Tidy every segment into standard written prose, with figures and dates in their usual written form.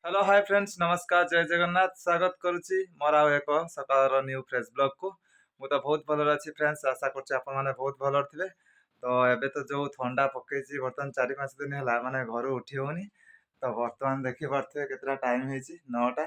Hello hi friends नमस्कार जय जगन्नाथ स्वागत करुच्ची मोर आउ एक सकाळ न्यू फ्रेश ब्लॉग को मु तो बहुत भल अच्छी फ्रेंड्स आशा कर बहुत भल थे तो एबे तो जो ठंडा पकई बर्तमान 4-5 दिन है माने घर उठी होनी तो बर्तमान देखी पारे के टाइम हो 9टा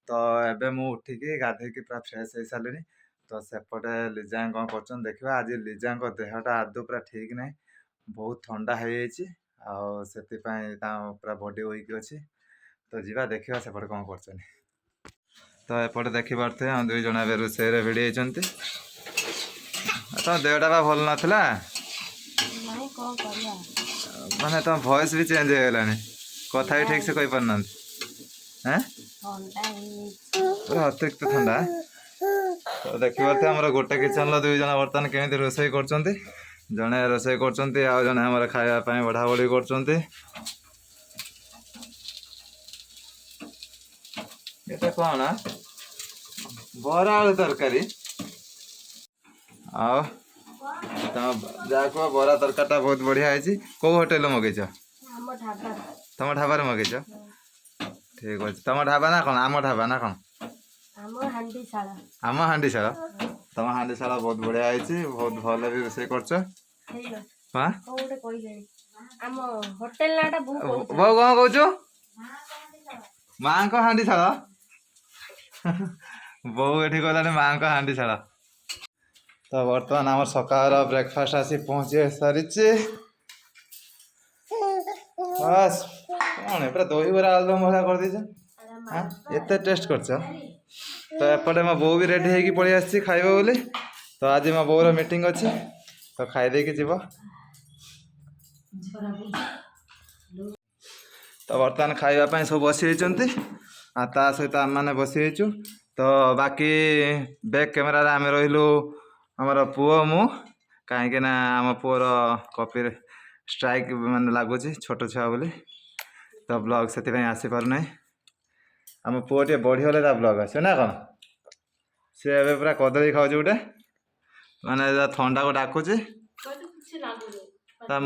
तो एबे मु उठिकी गाधेकी पूरा फ्रेश हो सारे तो सेपटे लिजा कौन कर देखा आज लिजा देहटा आदौ पूरा ठीक ना बहुत ठंडा हो पूरा बॉडी वीक अच्छी तो जीवा देखा सेपटे कौन कर तो एपटे देखिपे हम 2 जन ए रोषे भिड़ी होती तो देहटा बा भल नाला माने तुम वॉइस भी चेंज हो गलानी कथा भी ठीक से कही पारना पूरा अतिरिक्त ठंडा तो देखिपे आम गोटे किचन 2 जन बर्तमान केमी रोषे कर जड़े रोषे कर जड़े खावाई बढ़ा बढ़ी कर कौन बरा आलू तरकारी आओ जाको बरा तरकारी बहुत बढ़िया है कौ होटेल मगेच तुम ढाबार मगेच ठीक अच्छे तुम ढाबा ना कौन आम ढाबा ना कौन आम हांडीशाला तुम हांडीशाला बहुत बढ़िया है बहुत भल भी रोषे कर बहु कौन कौच माँ को हांडीशाला बहु ये कहलानी माँ को हांडीशाला तो बर्तमान आम सकाळ ब्रेकफास्ट आसी पहुँची सारी बस कौन पूरा दही बरा आलुदम भजा कर दीजिए एत टेस्ट कर तो एपटे मो बो भी रेडी होगी पलि आसी खाइब बोली तो आज मो बोर मीटिंग अच्छी तो खाईदे जीव तो बर्तमान खावाई सब बसी सहित आम मैंने बसी तो बाकी बैक कैमेरा आम रही आमर पुओ मु कहीं आम पुअर कॉपी स्ट्राइक मान लगुच छोट छुआ बोली तो ब्लॉग से आसी पारना आम पुओ टे बढ़ीगले ब्लॉग आस ना कौन सी ए पूरा कदली खाऊ गोटे माने ठंडा को डाकुच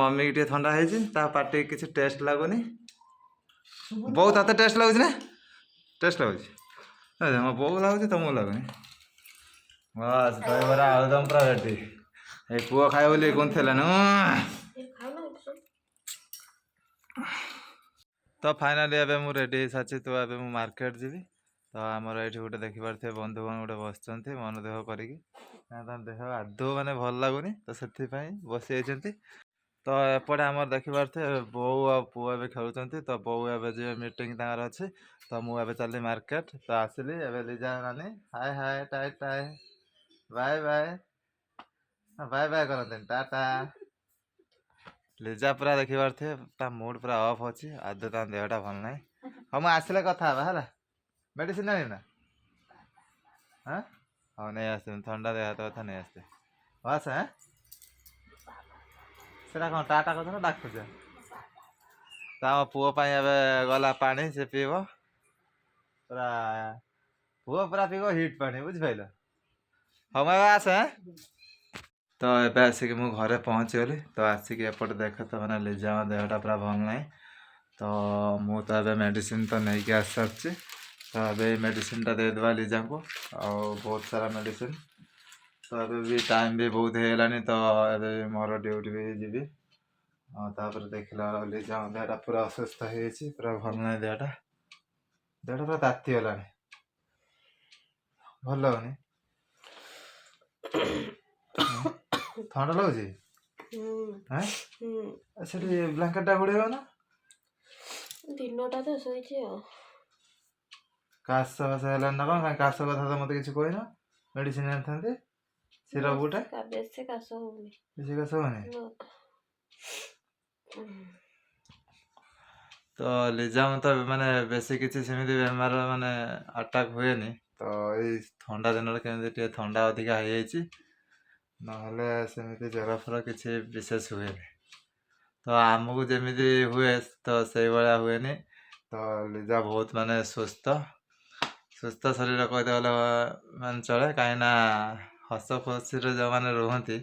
मम्मी की ठंडा है पार्टी किसी टेस्ट लगुनि बहुत हाथ टेस्ट लगुच ना टेस्ट लगुच मो बो लगुच तुमको लगुनि बस दहीबरा आलुदम पूरा रेडी ये पुओ खाए बोली कौन थे तो फाइनाली एबे मु रेडी सारी तो एबे मु मार्केट जीवी तो आमर ये गोटे देखिपे बंधुगण गोटे बस मन देह करी देह आदौ माने भल लगुनि तो से बसी तो एपटे आम देखिपे बो आ पुओ ए खेलुं तो बो ए जी मीटिंग अच्छी तो मुझे चली मार्केट तो आसली एबे लिजा नानी हाय हाय टाइ टाइ बाय बाय बाय बाय करते टाटा लिजा पूरा देखिपे मूड पूरा ऑफ अच्छी आदौ देहटा भल ना हाँ मुझे आसले कथा है मेडिसिन ना हाँ हाँ नहीं आस ठंडा देह हाथ कथा नहीं आसते बस हाँ सेटा कौन टाटा कथ ना डाकुच तो आम पुओ गला पानी से पीब पूरा पुओ पूरा पीब हिट पानी बुझिपाल हम आस तो ये आसिक मु घरे पहुँचीगली तो आसिक एपटे देख तो मैंने लिजा देहटा पूरा भल ना तो मु तो ये मेडिसिन तो नहीं आस सारी तो ये मेडिसिन टा देदेवा लिजा को आ बहुत सारा मेडिसिन तो अभी भी टाइम भी बहुत होगलानी तो ये मोर ड्यूटी भी जीवी तापर देखला लिजा देहटा पूरा असुस्थ हो पूरा भल ना देहटा पूरा ताती गला भल लगुनि ठंडा लगुच ब्लांकेटा घोड़े ना दिनटा तो शोची काश बास है ना कौन काश कथा तो मत कि कहना मेडिसिन आनी सिरप गोटे बेसी काश होनी बेसी काश होनी तो लिजा तो माने बेसी किसी सेमती बेमार माने अटैक हुए नहीं तो ये ठंडा दिन के ठंडा अधिका हो जाए ना सेमती ज्वर फर किसी विशेष हुए तो आमको जमी हुए तो से भाया हुए तो लिजा बहुत माने सुस्थ सुस्थ शरीर कहते गले मान चले कहीं हस खुशी जो मैंने रुहति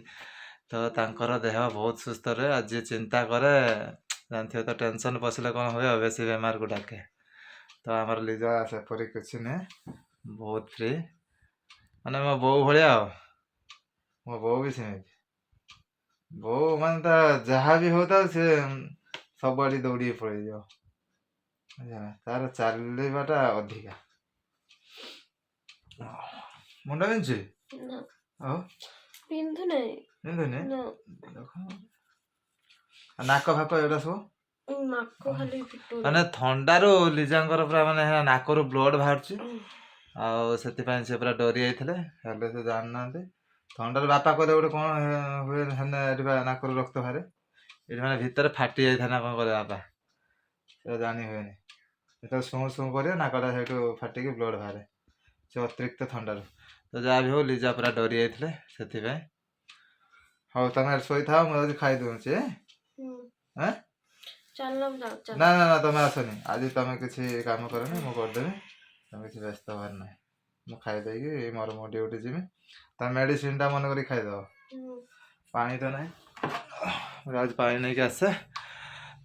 तो तांकर देह बहुत सुस्थ रहे आज जी चिंता करे जानते तो टेंशन पशिले कौन हुए बेसी बेमार को डाके ତ ଆମର ଲିଜା ସେପରି କିଛି ନୁହେଁ, ବହୁତ ଫ୍ରି, ମାନେ ମୋ ବୋଉ ଭଳିଆ ଆଉ। ମୋ ବୋଉ ବି ସେମିତି, ବୋଉ ମାନେ ତା ଯାହା ବି ହଉଥାଉ ସେ ସବୁଆଡେ ଦୌଡ଼ିକି ପଳେଇଯିବ, ବୁଝିଲ ନା? ତାର ଚାଲିବାଟା ଅଧିକା। ମୁଣ୍ଡ ବିନ୍ଧୁଛି? ନା ଆଉ ପିନ୍ଧୁ ନାହିଁ। ବିନ୍ଧୁନି? ନା ଦେଖ, ଆଉ ନାକ ଫାକ ଏଗୁଡ଼ା ସବୁ ନାକ ଖାଲି ଫିଟୁ ମାନେ ଥଣ୍ଡାରୁ ଲିଜାଙ୍କର ପୁରା ମାନେ ନାକରୁ ବ୍ଲଡ୍ ବାହାରୁଛି, ଆଉ ସେଥିପାଇଁ ସେ ପୁରା ଡରି ଯାଇଥିଲେ, ହେଲେ ସେ ଜାଣିନାହାନ୍ତି। ଥଣ୍ଡାରୁ ବାପା କହିଲେ ଗୋଟେ କ'ଣ ହୁଏ ହେନେ ଏଠି ବା ନାକରୁ ରକ୍ତ ବାହାରେ, ଏଠି ମାନେ ଭିତରେ ଫାଟି ଯାଇଥାଏ ନା କ'ଣ କରିବ ବାପା, ସେଟା ଜାଣି ହୁଏନି। ଯେତେବେଳେ ସୁଁ ସୁଁ କରିବ ନାକଟା ସେଇଠୁ ଫାଟିକି ବ୍ଲଡ୍ ବାହାରେ, ସେ ଅତିରିକ୍ତ ଥଣ୍ଡାରୁ। ତ ଯାହା ବି ହଉ ଲିଜା ପୁରା ଡରି ଯାଇଥିଲେ ସେଥିପାଇଁ। ହଉ ତମେ ଶୋଇଥାଅ, ମୁଁ ଯାଉଛି ଖାଇ ଦେଉଛି। ଆଁ ଚାଲ ଚାଲ। ନା ନା ନା ତମେ ଆସନି, ଆଜି ତମେ କିଛି କାମ କରନି, ମୁଁ କରିଦେବି, ତମେ କିଛି ବ୍ୟସ୍ତ ହବାର ନାହିଁ। ମୁଁ ଖାଇଦେଇକି ମୋର ମୋ ଡ୍ୟୁଟି ଯିବି। ତମେ ମେଡ଼ିସିନଟା ମନେ କରି ଖାଇଦେବ। ପାଣି ତ ନାହିଁ, ମୁଁ ଯାଉଛି ପାଣି ନେଇକି ଆସେ।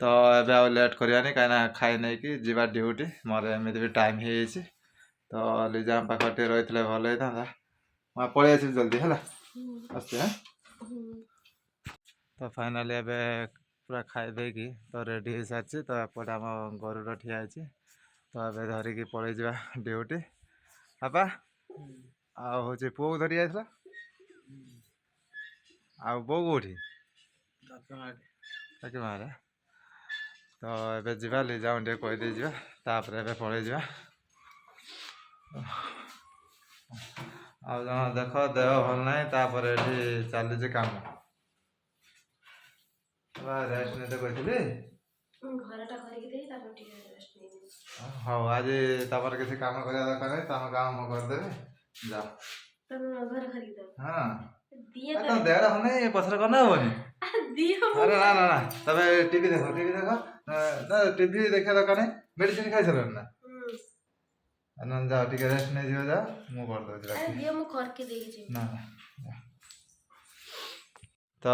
ତ ଏବେ ଆଉ ଲେଟ୍ କରିବାନି, କାହିଁକିନା ଖାଇ ନେଇକି ଯିବା ଡ୍ୟୁଟି, ମୋର ଏମିତି ବି ଟାଇମ୍ ହେଇଯାଇଛି। ତ ଲିଜା ଆମ ପାଖରେ ଟିକେ ରହିଥିଲେ ଭଲ ହେଇଥାନ୍ତା। ମୁଁ ପଳେଇ ଆସିବି ଜଲ୍ଦି, ହେଲା? ଆସୁଛି। ତ ଫାଇନାଲି ଏବେ ପୁରା ଖାଇ ଦେଇକି ତ ରେଡ଼ି ହେଇସାରିଛି। ତ ଏପଟେ ଆମ ଗରୁଡ଼ ଠିଆ ହେଇଛି, ତ ଏବେ ଧରିକି ପଳେଇଯିବା ଡ୍ୟୁଟି। ବାପା ଆଉ ହେଉଛି ପୁଅକୁ ଧରି ଯାଇଥିଲା, ଆଉ ବୋଉ କେଉଁଠି? ତାକି ମାରେ। ତ ଏବେ ଯିବା, ଲିଜାଙ୍କୁ ଟିକେ କହିଦେଇ ଯିବା, ତାପରେ ଏବେ ପଳେଇ ଯିବା। ଆଉ ଜଣ ଦେଖ ଦେହ ଭଲ ନାହିଁ, ତାପରେ ଏଠି ଚାଲିଛି କାମ। ରେଷ୍ଟ ନେଇତେ କହିଥିଲି, ଘରଟା କରିକି ଦେଇ ତାପରେ ଟିକେ ରେଷ୍ଟ ନେଇଯିବି। ହଉ ଆଜି ତାପରେ କିଛି କାମ କରିବା ଦରକାର ନାହିଁ, ତମ କାମ ମୁଁ କରିଦେବି, ଯାଅ। ତମ ଘର କରିକି ଦବ? ହଁ, ଦିଏ ତମ ଦେହଟା ଭଲ ନାହିଁ, ପଛରେ କନେ ହବନି? ଦିଅ। ଆରେ ନା ନା ନା, ତମେ ଟିଭି ଦେଖ, ଟିଭି ଦେଖ, ଟିଭି ଦେଖିବା ଦରକାର ନାହିଁ। ମେଡ଼ିସିନ ଖାଇସାରିଲଣି ନା? ନହେଲେ ଯାଅ ଟିକେ ରେଷ୍ଟ ନେଇଯିବ, ଯାଅ, ମୁଁ କରିଦେଉଛି ବାକି। ଦିଅ ମୁଁ ଖରକି ଦେଇକି ଯିବି। ନା ନା। ତ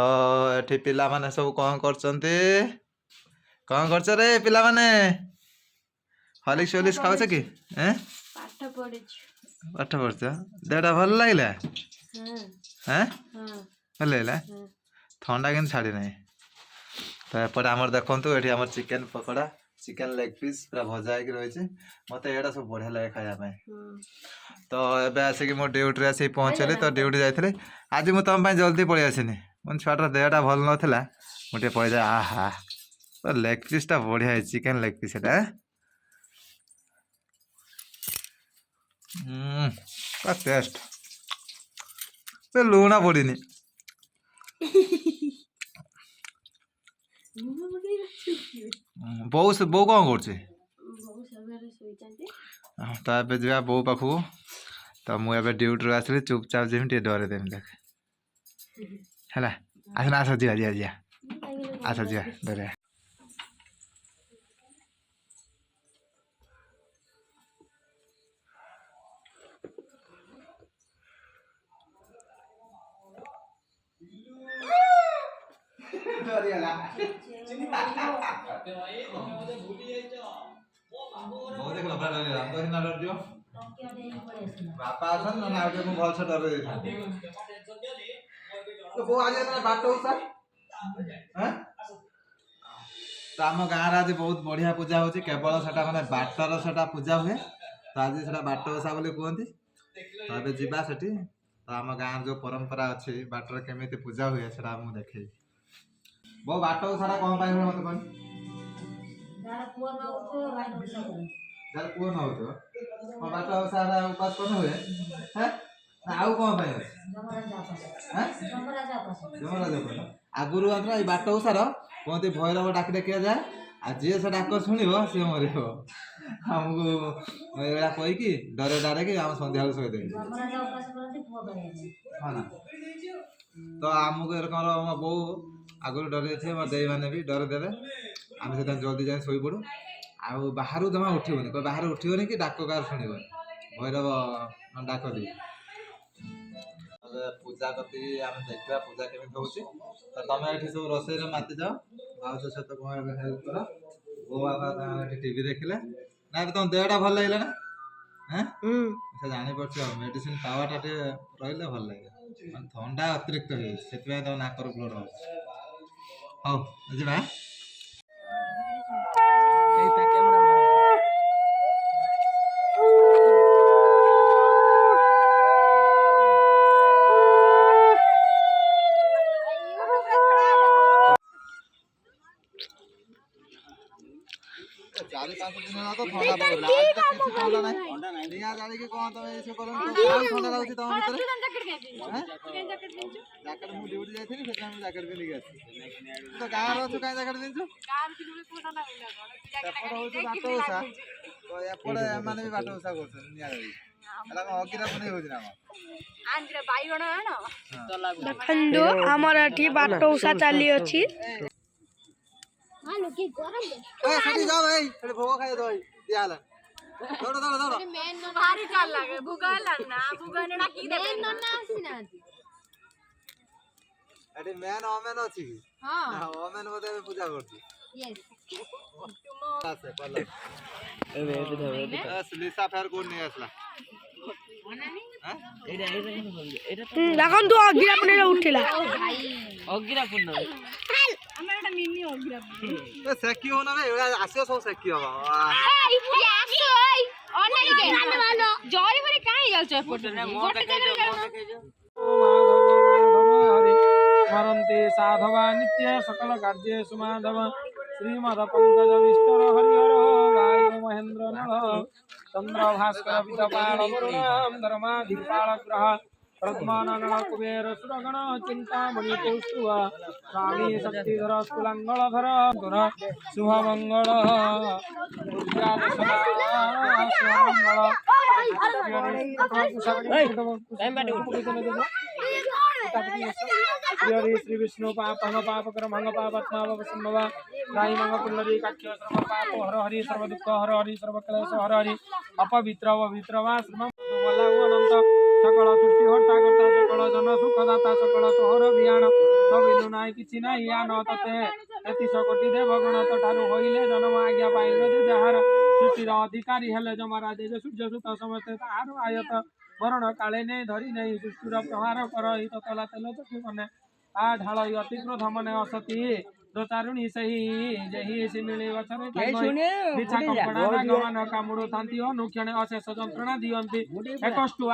ଏଠି ପିଲାମାନେ ସବୁ କ'ଣ କରୁଛନ୍ତି? କ'ଣ କରୁଛ ରେ ପିଲାମାନେ? ହଲିକ୍ସ ଫଲିକ୍ସ ଖାଉଛ କି? ପାଠ ପଢୁଛୁ। ପାଠ ପଢୁଛ? ଦେହଟା ଭଲ ଲାଗିଲା? ହଁ ଭଲ ଲାଗିଲା? ଥଣ୍ଡା କିନ୍ତୁ ଛାଡ଼ି ନାହିଁ। ତ ଏପଟେ ଆମର ଦେଖନ୍ତୁ, ଏଠି ଆମର chicken pakoda, chicken leg piece ପୁରା ଭଜା ହେଇକି ରହିଛି। ମୋତେ ଏଇଟା ସବୁ ବଢ଼ିଆ ଲାଗେ ଖାଇବା ପାଇଁ। ତ ଏବେ ଆସିକି ମୋ ଡ୍ୟୁଟିରେ ଆସିକି ପହଞ୍ଚିଲି। ତ ଡ୍ୟୁଟି ଯାଇଥିଲି ଆଜି, ମୁଁ ତମ ପାଇଁ ଜଲ୍ଦି ପଳେଇ ଆସିନି। ମୋ ଛୁଆଟାର ଦେହଟା ଭଲ ନଥିଲା, ମୁଁ ଟିକେ ପଳେଇଯାଏ। ଆହା, ଲେଗ୍ ପିସ୍ଟା ବଢ଼ିଆ ହେଇଛି, ଚିକେନ ଲେଗ୍ ପିସ୍ ଏଟା। ପୁରା ଟେଷ୍ଟ, ଲୁଣ ପଡ଼ିନି। ବୋଉ କ'ଣ କରୁଛି? ତ ଏବେ ଯିବା ବୋଉ ପାଖକୁ। ତ ମୁଁ ଏବେ ଡ୍ୟୁଟିରୁ ଆସିଲି, ଚୁପଚାପ ଯିବି, ଟିକେ ଡରେଇ ଦେମି ଦେଖ, ହେଲା? ଆସନା, ଆସ, ଯିବା ଯିବା ଯିବା, ଆସ ଯିବା ଡରେଇବା। ବାପା ଅଛନ୍ତି ନା, ଆଉ ଟିକେ ମୁଁ ଭଲସେ ଡରେଇ ଦେଇଥାନ୍ତି। ବୋଉ ଆଜି ବାଟ ଓଷା, ତ ଆମ ଗାଁରେ ଆଜି ବହୁତ ବଢ଼ିଆ ପୂଜା ହେଉଛି। କେବଳ ସେଟା ମାନେ ବାଟର ସେଟା ପୂଜା ହୁଏ, ତ ଆଜି ସେଟା ବାଟ ଓଷା ବୋଲି କୁହନ୍ତି। ତ ଏବେ ଯିବା ସେଠି, ତ ଆମ ଗାଁର ଯେଉଁ ପରମ୍ପରା ଅଛି, ବାଟରେ କେମିତି ପୂଜା ହୁଏ ସେଟା ମୁଁ ଦେଖେଇବି। ବୋଉ ବାଟ ଓଷାଟା କ'ଣ ପାଇଁ ହୁଏ ମୋତେ କହନି? ଯାହାର ପୁଅ ନ ହଉଥିବ ବାଟ ଓଷା କରନ୍ତି। ଯାହାର ପୁଅ ନ ହଉଥିବ ବାଟ ଓଷାଟା ଉପାସ କନେ ହୁଏ? ଆଉ କ'ଣ ପାଇଁ ଅଛି? ଯମରାଜ ଉପାସ। ଆଗରୁ ଏଇ ବାଟ ଓଷାର କୁହନ୍ତି ଭୈରବ ଡାକି ଡାକିଆ ଯାଏ, ଆଉ ଯିଏ ସେ ଡାକ ଶୁଣିବ ସିଏ ମରିବ। ଆମକୁ ଏଇଭଳିଆ କହିକି ଡରେଇ ଡାରେଇକି ଆମ ସନ୍ଧ୍ୟାବେଳକୁ ଶୋଇଦେବେ। ହଁ ନା? ତ ଆମକୁ ଏରକମର ମୋ ବୋଉ ଆଗରୁ ଡରେଇ ଦେଇଥିବେ, ମୋ ଦେଇମାନେ ବି ଡରେଇ ଦେବେ। ଆମେ ସେଥିପାଇଁ ଜଲ୍ଦି ଯାଇ ଶୋଇପଡ଼ୁ, ଆଉ ବାହାରୁ ଜମା ଉଠିବନି, ବାହାରୁ ଉଠିବନି କି ଡାକ କାହାର ଶୁଣିବନି, ଭୈରବ ଡାକ ଦେଇ। ପୂଜା କତିକି ଆମେ ଦେଖିବା ପୂଜା କେମିତି ହଉଛି। ତ ତମେ ଏଠି ସବୁ ରୋଷେଇରେ ମାତିଯାଅ, ଭାଉଜ ସହିତ କ'ଣ ଏବେ ହେଲ୍ପ କର। ବୋଉ ବାପା ଏଠି ଟିଭି ଦେଖିଲେ, ନା ଏବେ ତମ ଦେହଟା ଭଲ ଲାଗିଲା ନା? ସେ ଜାଣିପାରୁଛି ଆଉ ମେଡିସିନ ପାୱାରଟା ଟିକେ ରହିଲେ ଭଲ ଲାଗେ। ମାନେ ଥଣ୍ଡା ଅତିରିକ୍ତ ହେଇଯାଇଛି ସେଥିପାଇଁ ତମ ନାକରୁ ବ୍ଲଡ୍ ବାହାରୁଛି। ହଉ ଯିବା। ଚାରି ପାଞ୍ଚ ଦିନ ହେଲା ତ ଥଣ୍ଡା ପଡିଲା ଆଜି ତ କିଛି ଥଣ୍ଡା ନାହିଁ। ନିଆଁ ଜାଳିକି କଣ ତମେ ଏସବୁ କର ଥଣ୍ଡା ଲାଗୁଛି ତମ ଭିତରେ? ଜ୍ୟାକେଟ ମୁଁ ଡ୍ୟୁଟି ଯାଇଥିଲି ସେଥିପାଇଁ ମୁଁ ଜ୍ୟାକେଟ ପିନ୍ଧିକି ଆସିଛି। ତୁ ତ ଗାଁରେ ଅଛୁ କାହିଁ ଜ୍ୟାକେଟ ପିନ୍ଧୁଛୁ? ସେପଟେ ହଉଛି ବାଟ ଓଷା ତ ଏପଟେ ଏମାନେ ବି ବାଟ ଓଷା କରୁଛନ୍ତି ନିଆଁ ଜାଳିକି। ହେଲା କଣ ଅଗିରା ପୁନେଇ ହଉଛି ନା କଣ? ଦେଖନ୍ତୁ ଆମର ଏଠି ବାଟ ଓଷା ଚାଲିଅଛି। ସେଠି ଯାଅ ଭାଇ ସେଠି ଭୋଗ ଖାଇବା ଦହି ଦିଆ ହେଲା। ଦୌଡ଼ ଦୌଡ଼ ଦୌଡ଼। ଏଠି ମେନ୍ ଓମେନ୍ ଅଛି କି? ଓମେନ୍ ବୋଧେ ଏବେ ପୂଜା କରୁଛି। ଲିସା ଫେର କୋଉଠି ନେଇ ଆସିଲା? ଦେଖନ୍ତୁ ଅଗିରା ପୁନେଇରେ ଉଠିଲା। ସେକି ହଉନା ଭାଇ ଆସିବ ସବୁ ସେକି ହବ। स्मरन्ति साधवा नित्य सकल कार्येषु माधव श्रीमद पंकज विष्णुर हरिहर वायु महेन्द्र नल चंद्र भास्कर विदपाल वरुणाम धर्माधिपाल ग्रह प्रद्मान कुबेर सुरगण चिंतामणि कौस्तुभ स्वामी शक्तिधर स्थूलांगलधर धुर शुभमंगल श्री विष्णु पाप पाप कर मंग पापत्माव संभव राई मंग पुंडरी काक्ष सर्व पाप हर हरि सर्व दुख हर हरि सर्व क्लेश हर हरि अपवित्र पवित्र वा श्रम अनंत सकल सृष्टि हर्ता कर्ता सकल जन सुखदाता सकल तोहर बियाण तबिनु नाई किछि नाही आन तते 33 कोटि देव गण तठारु होइले जन्म आज्ञा पाइल जहार सृष्टिर अधिकारी हेले जमराज सूर्य सुत समस्त तार आयत वरण काले ने धरी नहीं सृष्टिर प्रहार कर तला तेल चक्षु मने आ ढाल अति क्रोध मने असती दोचारुणी सही जही सिमिली वचने बिछा कंपड़ा नागमान कामुड़ो थांती अनुक्षणे अशेष जंत्रणा दियंती एकष्टु।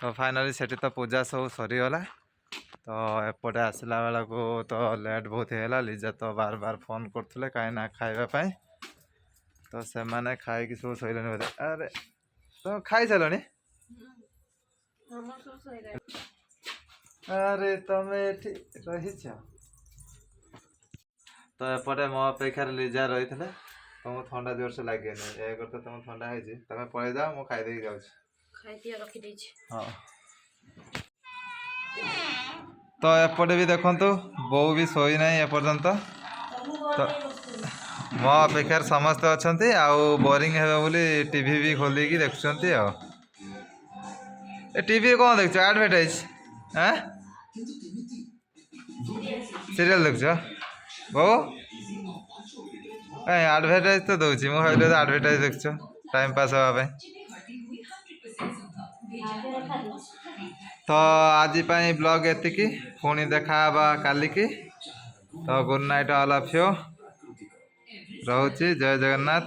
तो फाइनाली सेठी तो पूजा सब सरीगला तो एपटे आसला बेला को तो लेट बहुत है लिजा तो बार बार फोन करते कहीं ना खावाई तो से मैंने खाई सब शोले बोले। अरे तो खाई सारे अरे तमें रही तो एपटे मो अपेक्षा लिजा रही थे तुम ठंडा जोर से लगे नहीं तो तुम ठंडा है तुम पलि जाओ मुझे खाई जाऊँ। हाँ तो एपटे भी देखु बो भी सोई ना एपर्यंत तो मो अपेक्षा समस्ते अच्छा आउ बोरिंग है बोली टीवी भी खोलिकी देखुंत टीवी कौन देख एडभर्टाइज हाँ सीरियल देख बो कहीं एडभर्टाइज तो दूसरी मुझे भाई एडभर्टाइज देख टाइम पास हाँपाई तो आज ब्लॉग एतिकी पुणी देखा काली की तो good night all of you रोची जय जगन्नाथ।